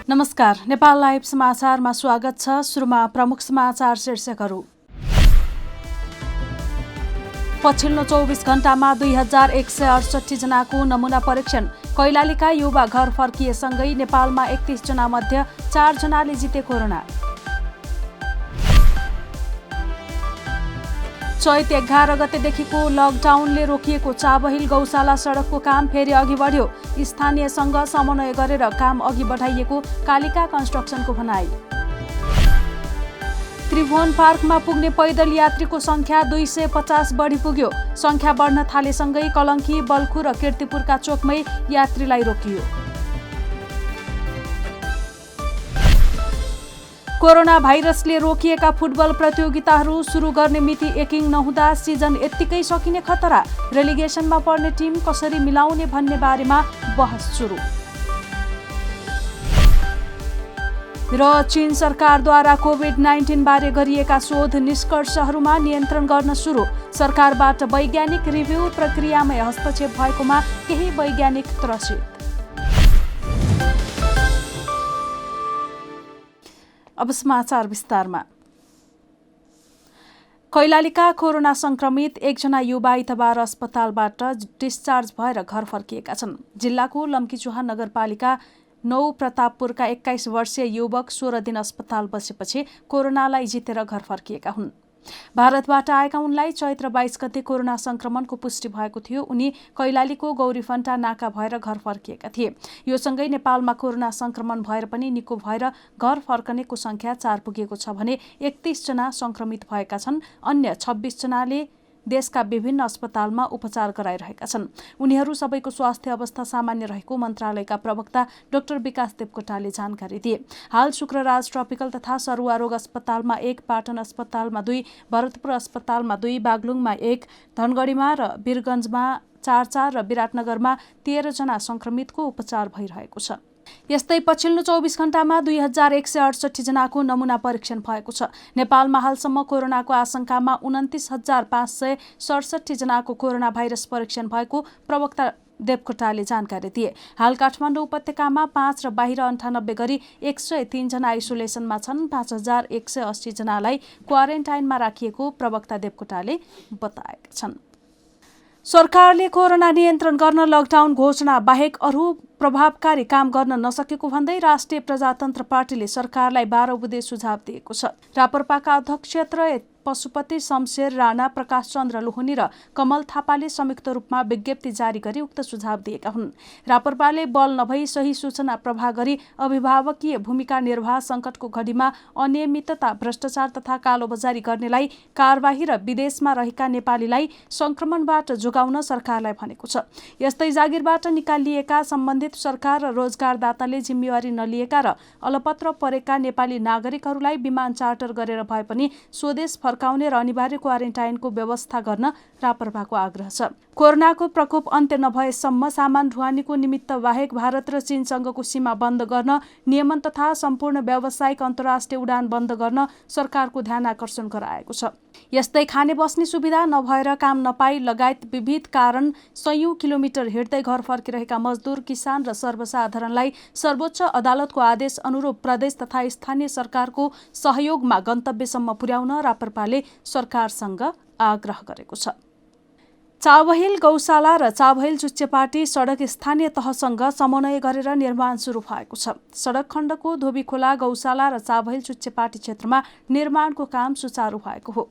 नमस्कार, नेपाल लाइभ समाचारमा स्वागत छ। सुरुमा प्रमुख समाचार शीर्षकहरू। पछिल्लो 24 घण्टामा 2168 जनाको नमुना परीक्षण। कैलालीका युवा घर फर्किएसँगै नेपालमा 31 जना मध्ये 4 जनाले जिते कोरोना। चैत 11 गतेदेखिको लकडाउनले रोकिएको चाबहिल गौशाला सडकको काम फेरि अघि बढ्यो। स्थानीयसँग समन्वय गरेर काम अघि बढाइएको कालिका कन्स्ट्रक्सनको भनाई। त्रिभुवन पार्कमा पुग्ने पैदल यात्रीको संख्या 250 बढी पुग्यो। संख्या बढ्न थालेसँगै कलङ्की, बल्खु र कीर्तिपुरका चोकमै यात्रीलाई रोकियो। कोरोना भाइरसले रोकिएका फुटबल प्रतियोगिताहरू सुरु गर्ने मिति एकिङ नहुँदा सिजन यत्तिकै सकिने खतरा। रेलिगेसनमा पर्ने टिम कसरी मिलाउने भन्ने बारेमा बहस सुरु। र चीन सरकारद्वारा कोभिड-19 बारे गरिएका शोध निष्कर्षहरूमा नियन्त्रण गर्न सुरु। सरकारबाट वैज्ञानिक रिभ्यू प्रक्रियामै हस्तक्षेप भएकोमा केही वैज्ञानिक त्रसित। अब समाचार विस्तारमा। कैलालीका कोरोना संक्रमित एकजना युवा आइतबार अस्पतालबाट डिस्चार्ज भएर घर फर्किएका छन्। जिल्लाको लम्कीचुहा नगरपालिका 9 प्रतापपुरका 21 वर्षीय युवक 16 दिन अस्पताल बसेपछि कोरोनालाई जितेर घर फर्किएका हुन्। भारतबाट आएका उनलाई चैत्र 22 गते कोरोना संक्रमणको पुष्टि भएको थियो। उनी कैलालीको गौरीफन्टा नाका भएर घर फर्किएका थिए। यो सँगै नेपालमा कोरोना संक्रमण भएर पनि निको भएर घर फर्कनेको संख्या 4 पुगेको छ भने 31 जना संक्रमित भएका छन्। अन्य 26 जनाले देशका विभिन्न अस्पतालमा उपचार गराइरहेका छन्। उनीहरू सबैको स्वास्थ्य अवस्था सामान्य रहेको मन्त्रालयका प्रवक्ता डाक्टर विकास देवकोटाले जानकारी दिए। हाल शुक्रराज ट्रपिकल तथा सरुवा रोग अस्पतालमा 1, पाटन अस्पतालमा 2, भरतपुर अस्पतालमा 2, बागलुङमा 1, धनगढीमा र वीरगञ्जमा 4 र विराटनगरमा 13 जना संक्रमितको उपचार भइरहेको छ। यस्तै पछिल्लो 24 घण्टामा 2168 जनाको नमुना परीक्षण भएको छ। नेपालमा हालसम्म कोरोनाको आशंकामा 29,567 जनाको कोरोना भाइरस परीक्षण भएको प्रवक्ता देवकोटाले जानकारी दिए। हाल काठमाडौँ उपत्यकामा 5 र बाहिर 98 गरी 103 जना आइसोलेसनमा छन्। 5180 जनालाई क्वारेन्टाइनमा राखिएको प्रवक्ता देवकोटाले बताएका छन्। सरकारले कोरोना नियन्त्रण गर्न लकडाउन घोषणा बाहेक अरू प्रभावकारी काम गर्न नसकेको भन्दै राष्ट्रिय प्रजातन्त्र पार्टीले सरकारलाई 12 बुँदे सुझाव दिएको छ। रापरपाका अध्यक्ष पशुपति शमशेर राणा, प्रकाश चन्द्र लोहनी र कमल थापाले संयुक्त रूपमा विज्ञप्ति जारी गरी उक्त सुझाव दिएका हुन्। रापरपाले बल नभई सही सूचना प्रवाह गरी अभिभावकीय भूमिका निर्वाह, सङ्कटको घडीमा अनियमितता, भ्रष्टाचार तथा कालोबजारी गर्नेलाई कारबाही र विदेशमा रहेका नेपालीलाई संक्रमणबाट जोगाउन सरकारलाई भनेको छ। यस्तै जागिरबाट निकालिएका सम्बन्धित सरकार र रोजगारदाताले जिम्मेवारी नलिएका र अलपत्र परेका नेपाली नागरिकहरूलाई विमान चार्टर गरेर भए पनि स्वदेश फर्काउने र अनिवार्य क्वारेन्टाइनको व्यवस्था गर्न रापरपाको आग्रह छ। कोरोनाको प्रकोप अन्त्य नभएसम्म सामान ढुवानीको निमित्त बाहेक भारत र चीनसँगको सीमा बन्द गर्न, नियमन तथा सम्पूर्ण व्यावसायिक अन्तर्राष्ट्रिय उडान बन्द गर्न सरकारको ध्यान आकर्षण गराएको छ। यस्तै खाने बस्ने सुविधा नभएर काम नपाई लगायत विविध कारण सयौं किलोमिटर हिँड्दै घर फर्किरहेका मजदुर, किसान र सर्वसाधारणलाई सर्वोच्च अदालतको आदेश अनुरूप प्रदेश तथा स्थानीय सरकारको सहयोगमा गन्तव्यसम्म पुर्याउन रापरपाले सरकारसँग आग्रह गरेको छ। चाबहिल गौशाला र चाबहिल चुच्चेपाटी सडक स्थानीय तहसँग समन्वय गरेर निर्माण सुरु भएको छ। सडक खण्डको धोबीखोला गौशाला र चाबहिल चुच्चेपाटी क्षेत्रमा निर्माणको काम सुचारू भएको हो।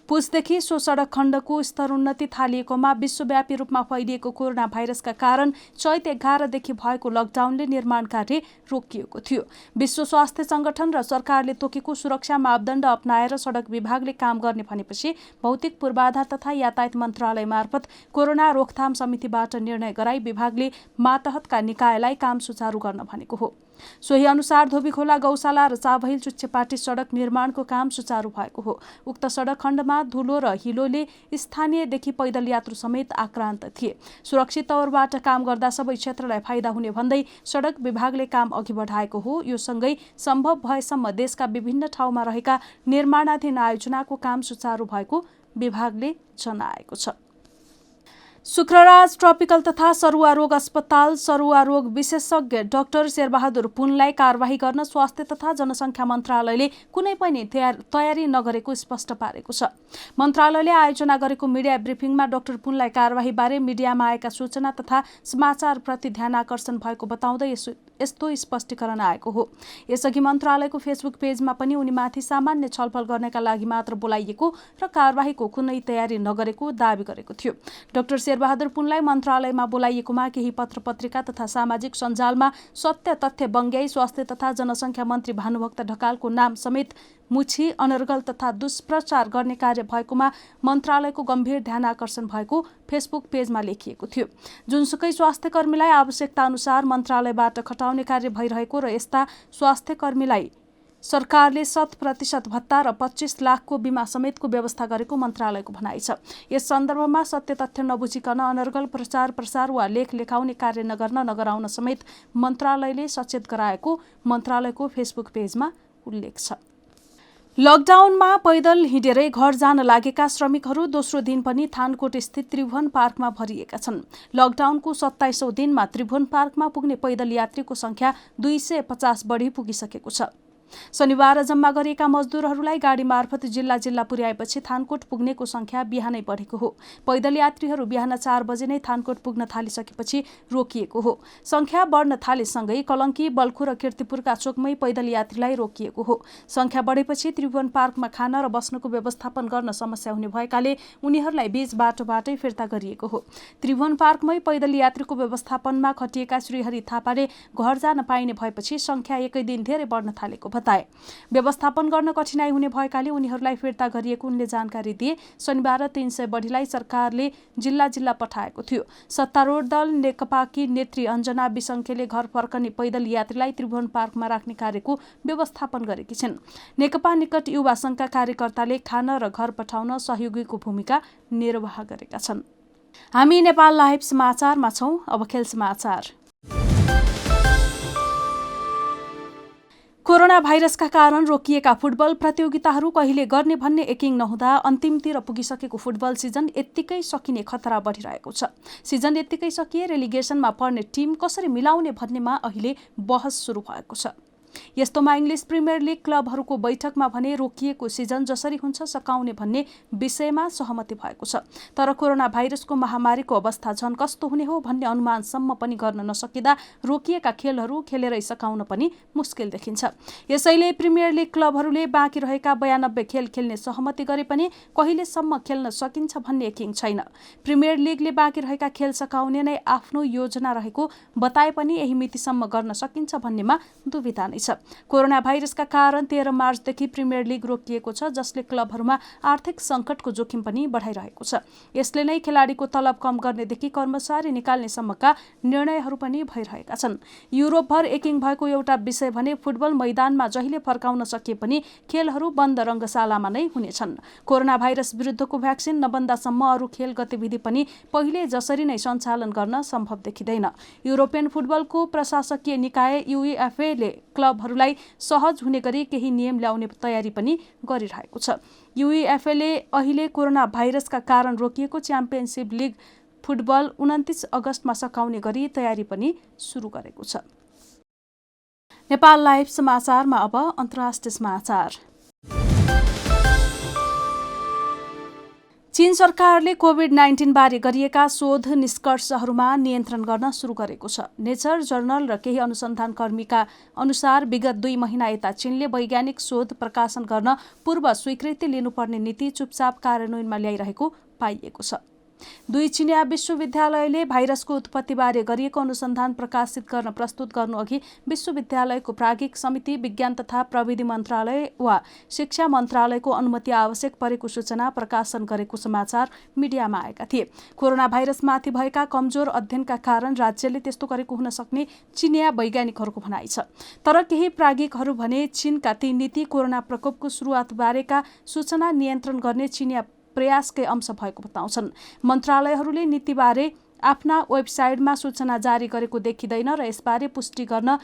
पुसदेखि सो सडक खण्डको स्तरोन्नति थालिएकोमा विश्वव्यापी रूपमा फैलिएको कोरोना भाइरसका कारण चैत 11 देखि भएको लकडाउनले निर्माण कार्य रोकिएको थियो। विश्व स्वास्थ्य संगठन र सरकारले तोकेको सुरक्षा मापदण्ड अपनाएर सडक विभागले काम गर्ने भनेपछि भौतिक पूर्वाधार तथा यातायात मन्त्रालय मार्फत कोरोना रोकथाम समितिबाट निर्णय गराई विभागले मातहतका निकायलाई काम सुचारू गर्न भनेको हो। सोही अनुसार धोबीखोला गौशाला र चाबहिल चुच्चेपाटी सडक निर्माणको काम सुचारू भएको हो। उक्त सडक खण्डमा धुलो र हिलोले स्थानीयदेखि पैदल यात्रु समेत आक्रान्त थिए। सुरक्षित तौरबाट काम गर्दा सबै क्षेत्रलाई फाइदा हुने भन्दै सडक विभागले काम अघि बढाएको हो। यो सँगै सम्भव भएसम्म देशका विभिन्न ठाउँमा रहेका निर्माणाधीन आयोजनाको काम सुचारू भएको विभागले जनाएको छ। शुक्रराज ट्रपिकल तथा सरुवा रोग अस्पताल सरुवा रोग विशेषज्ञ डाक्टर शेरबहादुर पुनलाई कारबाही गर्न स्वास्थ्य तथा जनसङ्ख्या मन्त्रालयले कुनै पनि तयारी नगरेको स्पष्ट पारेको छ। मन्त्रालयले आयोजना गरेको मिडिया ब्रिफिङमा डाक्टर पुनलाई कारबाहीबारे मिडियामा आएका सूचना तथा समाचारप्रति ध्यान आकर्षण भएको बताउँदै यस्तो स्पष्टीकरण आएको हो। यसअघि मन्त्रालयको फेसबुक पेजमा पनि उनीमाथि सामान्य छलफल गर्नका लागि मात्र बोलाइएको र कारबाहीको कुनै तयारी नगरेको दावी गरेको थियो। डाक्टर शेरबहादुर पुनलाई मन्त्रालयमा बोलाइएकोमा केही पत्रपत्रिका तथा सामाजिक सञ्जालमा सत्य तथ्य बङ्ग्याई स्वास्थ्य तथा जनसङ्ख्या मन्त्री भानुभक्त ढकालको नाम समेत मुछी अनर्गल तथा दुष्प्रचार गर्ने कार्य भएकोमा मन्त्रालयको गम्भीर ध्यान आकर्षण भएको फेसबुक पेजमा लेखिएको थियो। जुनसुकै स्वास्थ्य कर्मीलाई आवश्यकता अनुसार मन्त्रालयबाट खटाउने कार्य भइरहेको र यस्ता स्वास्थ्य कर्मीलाई सरकारले 100% भत्ता र 25 लाखको बिमा समेतको व्यवस्था गरेको मन्त्रालयको भनाइ छ। यस सन्दर्भमा सत्य तथ्य नबुझिकन अनर्गल प्रचार प्रसार वा लेख लेखाउने कार्य नगराउन समेत मन्त्रालयले सचेत गराएको मन्त्रालयको फेसबुक पेजमा उल्लेख छ। लकडाउनमा पैदल हिँडेरै घर जान लागेका श्रमिकहरू दोस्रो दिन पनि थानकोट स्थित त्रिभुवन पार्कमा भरिएका छन्। लकडाउनको 27औं दिनमा त्रिभुवन पार्कमा पुग्ने पैदल यात्रीको संख्या 250 बढी पुगिसकेको छ। शनिबार जम्मा गरिएका मजदुरहरूलाई गाडी मार्फत जिल्ला पुर्याएपछि थानकोट पुग्नेको संख्या बिहानै बढेको हो। पैदल यात्रीहरू बिहान 4 बजे नै थानकोट पुग्न थालिसकेपछि रोकिएको हो। संख्या बढ्न थालेसँगै कलङ्की बल्खु र कीर्तिपुरका चोकमै पैदल यात्रीलाई रोकिएको हो। संख्या बढेपछि त्रिभुवन पार्कमा खान र बस्नको व्यवस्थापन गर्न समस्या हुने भएकाले उनीहरूलाई बीच बाटोबाटै फिर्ता गरिएको हो। त्रिभुवन पार्कमै पैदल यात्रीको व्यवस्थापनमा खटिएका श्रीहरि थापाले घर जान पाइने भएपछि संख्या एकै दिन धेरै बढ्न थालेको बताए। व्यवस्थापन गर्न कठिनाई हुने भएकाले उनीहरूलाई फिर्ता गरिएको उनले जानकारी दिए। शनिबार 300 बढीलाई सरकारले जिल्ला पठाएको थियो। सत्तारूढ दल नेकपाकी नेत्री अञ्जना बिसङ्खेले घर फर्कने पैदल यात्रीलाई त्रिभुवन पार्कमा राख्ने कार्यको व्यवस्थापन गरेकी छिन्। नेकपा निकट युवा संघका कार्यकर्ताले खान र घर पठाउन सहयोगीको भूमिका निर्वाह गरेका छन्। हामी नेपाल लाइभ समाचारमा छौं। अब खेल समाचार। कोरोना भाइरसका कारण रोकिएका फुटबल प्रतियोगिताहरू कहिले गर्ने भन्ने यकिन नहुँदा अन्तिमतिर पुगिसकेको फुटबल सिजन यत्तिकै सकिने खतरा बढिरहेको छ। सिजन यत्तिकै सकिए रेलिगेसनमा पर्ने टिम कसरी मिलाउने भन्नेमा अहिले बहस सुरु भएको छ। यस्तोमा इङ्ग्लिस प्रिमियर लिग क्लबहरूको बैठकमा भने रोकिएको सिजन जसरी हुन्छ सकाउने भन्ने विषयमा सहमति भएको छ। तर कोरोना भाइरसको महामारीको अवस्था झन कस्तो हुने हो भन्ने अनुमानसम्म पनि गर्न नसकिँदा रोकिएका खेलहरू खेलेरै सकाउन पनि मुस्किल देखिन्छ। यसैले प्रिमियर लिग क्लबहरूले बाँकी रहेका 92 खेल खेल्ने सहमति गरे पनि कहिलेसम्म खेल्न सकिन्छ भन्ने यकिन छैन। प्रिमियर लिगले बाँकी रहेका खेल सकाउने नै आफ्नो योजना रहेको बताए पनि यही मितिसम्म गर्न सकिन्छ भन्नेमा दुविधा नै छ। कोरोना भाइरसका कारण 13 मार्चदेखि प्रिमियर लिग रोकिएको छ, जसले क्लबहरूमा आर्थिक सङ्कटको जोखिम पनि बढाइरहेको छ। यसले नै खेलाडीको तलब कम गर्नेदेखि कर्मचारी निकाल्नेसम्मका निर्णयहरू पनि भइरहेका छन्। युरोपभर एकिङ भएको एउटा विषय भने फुटबल मैदानमा जहिले फर्काउन सकिए पनि खेलहरू बन्द रङ्गशालामा नै हुनेछन्। कोरोना भाइरस विरुद्धको भ्याक्सिन नबन्दासम्म अरू खेल गतिविधि पनि पहिले जसरी नै सञ्चालन गर्न सम्भव देखिँदैन। युरोपियन फुटबलको प्रशासकीय निकाय UEFA ले क्लबहरूलाई सहज हुने गरी केही नियम ल्याउने तयारी पनि गरिरहेको छ। UEFA ले अहिले कोरोना भाइरसका कारण रोकिएको च्याम्पियनसिप लिग फुटबल 29 अगस्तमा सकाउने गरी तयारी पनि सुरु गरेको छ। नेपाल लाइभ समाचारमा अब अन्तर्राष्ट्रिय समाचार। चीन सरकारले कोभिड-19 बारे गरिएका शोध निष्कर्षहरूमा नियन्त्रण गर्न सुरु गरेको छ। नेचर जर्नल र केही अनुसन्धानकर्मीका अनुसार विगत 2 महिना यता चीनले वैज्ञानिक शोध प्रकाशन गर्न पूर्व स्वीकृति लिनुपर्ने नीति चुपचाप कार्यान्वयनमा ल्याइरहेको पाइएको छ। 2 चिनिया विश्वविद्यालयले भाइरसको उत्पत्तिबारे गरिएको अनुसन्धान प्रकाशित गर्न प्रस्तुत गर्नुअघि विश्वविद्यालयको प्राज्ञिक समिति, विज्ञान तथा प्रविधि मन्त्रालय वा शिक्षा मन्त्रालयको अनुमति आवश्यक परेको सूचना प्रकाशन गरेको समाचार मिडियामा आएका थिए। कोरोना भाइरसमाथि भएका कमजोर अध्ययनका कारण राज्यले त्यस्तो गरेको हुन सक्ने चिनिया वैज्ञानिकहरूको भनाइ छ। तर केही प्राज्ञिकहरू भने चीनका ती नीति कोरोना प्रकोपको सुरुवातबारेका सूचना नियन्त्रण गर्ने चिनिया प्रयासकै अंश भएको बताउँछन्। मन्त्रालयहरूले नीतिबारे आफ्ना वेबसाइटमा सूचना जारी गरेको देखिँदैन र यसबारे पुष्टि गर्न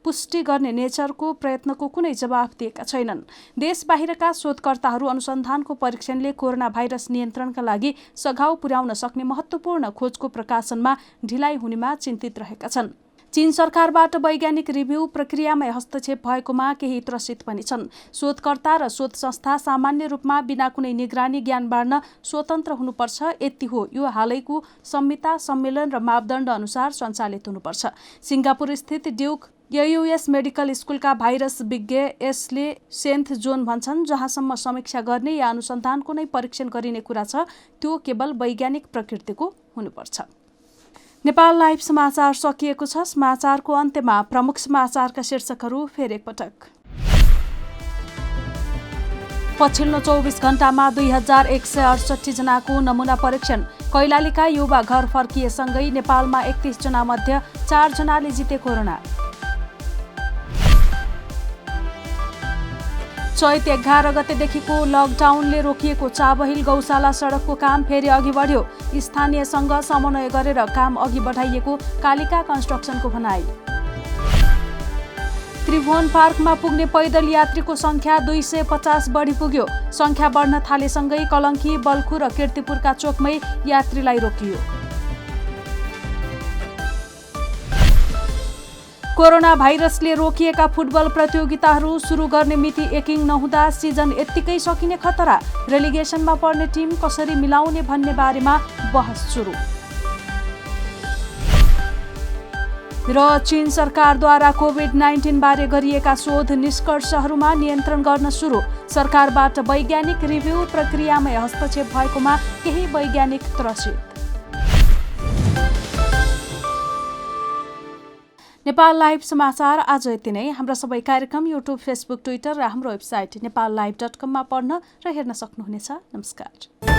पुष्टि गर्ने नेचरको प्रयत्नको कुनै जवाफ दिएका छैनन्। देश बाहिरका शोधकर्ताहरू अनुसन्धानको परीक्षणले कोरोना भाइरस नियन्त्रणका लागि सघाउ पुर्याउन सक्ने महत्त्वपूर्ण खोजको प्रकाशनमा ढिलाइ हुनेमा चिन्तित रहेका छन्। चीन सरकारबाट वैज्ञानिक रिभ्यू प्रक्रियामा हस्तक्षेप भएकोमा केही त्रसित पनि छन्। शोधकर्ता र शोध संस्था सामान्य रूपमा बिना कुनै निगरानी ज्ञान बाँड्न स्वतन्त्र हुनुपर्छ, यति हो यो हालैको संहिता, सम्मेलन र मापदण्ड अनुसार सञ्चालित हुनुपर्छ। सिङ्गापुर स्थित ड्युक युएस मेडिकल स्कुलका भाइरस विज्ञ एसले सेन्थ जोन भन्छन्, जहाँसम्म समीक्षा गर्ने या अनुसन्धानको नै परीक्षण गरिने कुरा छ, त्यो केवल वैज्ञानिक प्रकृतिको हुनुपर्छ। नेपाल लाइभ समाचार सकिएको छ। समाचारको अन्त्यमा प्रमुख समाचारका शीर्षकहरू फेरि एकपटक। पछिल्लो 24 घण्टामा 2168 जनाको नमुना परीक्षण। कैलालीका युवा घर फर्किएसँगै नेपालमा 31 जना मध्ये 4 जनाले जिते कोरोना। चैत 11 गतेदेखिको लकडाउनले रोकिएको चाबहिल गौशाला सडकको काम फेरि अघि बढ्यो। स्थानीयसँग समन्वय गरेर काम अघि बढाइएको कालिका कन्स्ट्रक्सनको भनाई। त्रिभुवन पार्कमा पुग्ने पैदल यात्रीको संख्या 250 बढी पुग्यो। संख्या बढ्न थालेसँगै कलङ्की, बल्खु र कीर्तिपुरका चोकमै यात्रीलाई रोकियो। कोरोना भाइरसले रोकिएका फुटबल प्रतियोगिताहरू सुरु गर्ने मिति एकिङ नहुँदा सिजन यत्तिकै सकिने खतरा। रेलिगेसनमा पर्ने टिम कसरी मिलाउने भन्ने बारेमा बहस सुरु। र चीन सरकारद्वारा कोभिड-19 बारे गरिएका शोध निष्कर्षहरूमा नियन्त्रण गर्न सुरु। सरकारबाट वैज्ञानिक रिभ्यू प्रक्रियामा हस्तक्षेप भएकोमा केही वैज्ञानिक त्रसित। नेपाल लाइभ समाचार आज यति नै। हाम्रा सबै कार्यक्रम युट्युब, फेसबुक, ट्विटर र हाम्रो वेबसाइट नेपाललाइभ.com मा पढ्न र हेर्न सक्नुहुनेछ। नमस्कार।